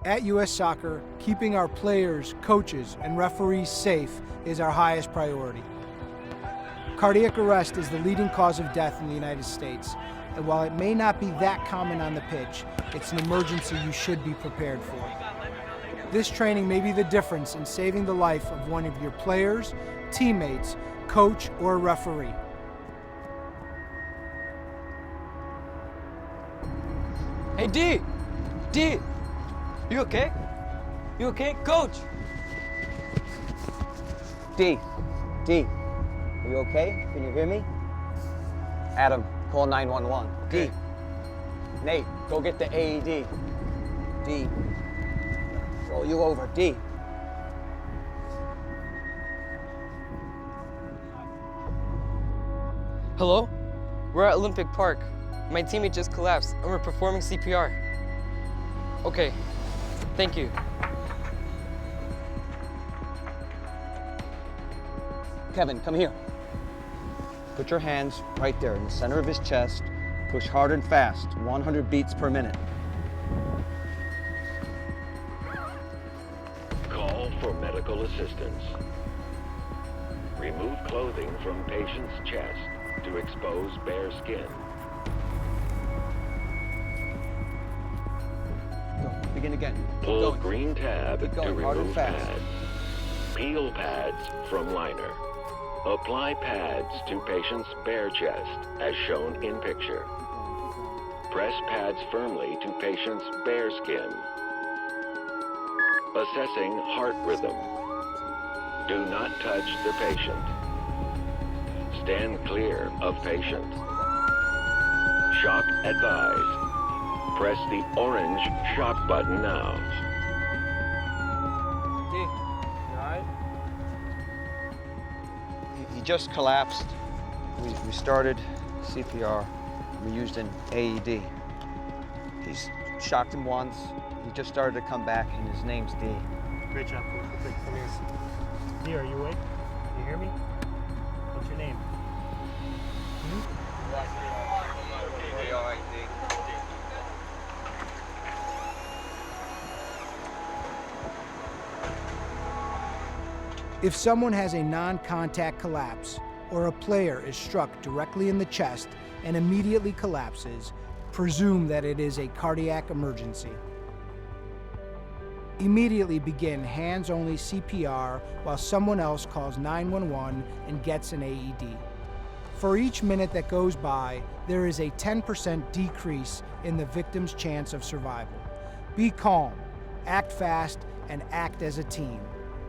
At U.S. Soccer, keeping our players, coaches, and referees safe is our highest priority. Cardiac arrest is the leading cause of death in the United States, and while it may not be that common on the pitch, it's an emergency you should be prepared for. This training may be the difference in saving the life of one of your players, teammates, coach, or referee. Hey, D! D! You okay? You okay, coach? D, are you okay? Can you hear me? Adam, call 911. Okay. D, Nate, go get the AED. D, roll you over. D. Hello? We're at Olympic Park. My teammate just collapsed and we're performing CPR. Okay, thank you. Kevin, come here. Put your hands right there in the center of his chest. Push hard and fast, 100 beats per minute. Call for medical assistance. Remove clothing from patient's chest to expose bare skin. Go, begin again. Keep Pull going. green tab Keep to going, hard and remove fast. pads. Peel pads from liner. Apply pads to patient's bare chest, as shown in picture. Press pads firmly to patient's bare skin. Assessing heart rhythm. Do not touch the patient. Stand clear of patient. Shock advised. Press the orange shock button now. D, you alright? He just collapsed. We started CPR. We used an AED. He's shocked him once. He just started to come back, and his name's D. Great job, Coach. Quick, come here. D, are you awake? You hear me? What's your name? If someone has a non-contact collapse, or a player is struck directly in the chest and immediately collapses, presume that it is a cardiac emergency. Immediately begin hands-only CPR while someone else calls 911 and gets an AED. For each minute that goes by, there is a 10% decrease in the victim's chance of survival. Be calm, act fast, and act as a team.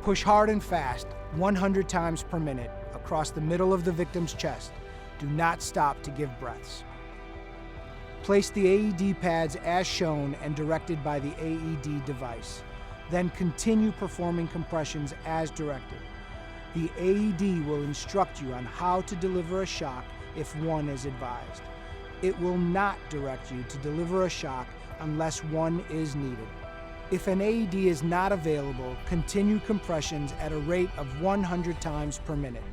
Push hard and fast, 100 times per minute, across the middle of the victim's chest. Do not stop to give breaths. Place the AED pads as shown and directed by the AED device. Then continue performing compressions as directed. The AED will instruct you on how to deliver a shock if one is advised. It will not direct you to deliver a shock unless one is needed. If an AED is not available, continue compressions at a rate of 100 times per minute.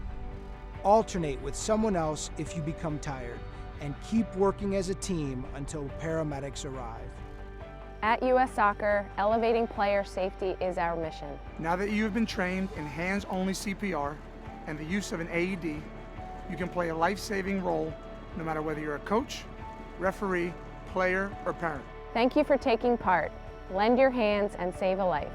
Alternate with someone else if you become tired, and keep working as a team until paramedics arrive. At U.S. Soccer, elevating player safety is our mission. Now that you have been trained in hands-only CPR and the use of an AED, you can play a life-saving role no matter whether you're a coach, referee, player, or parent. Thank you for taking part. Lend your hands and save a life.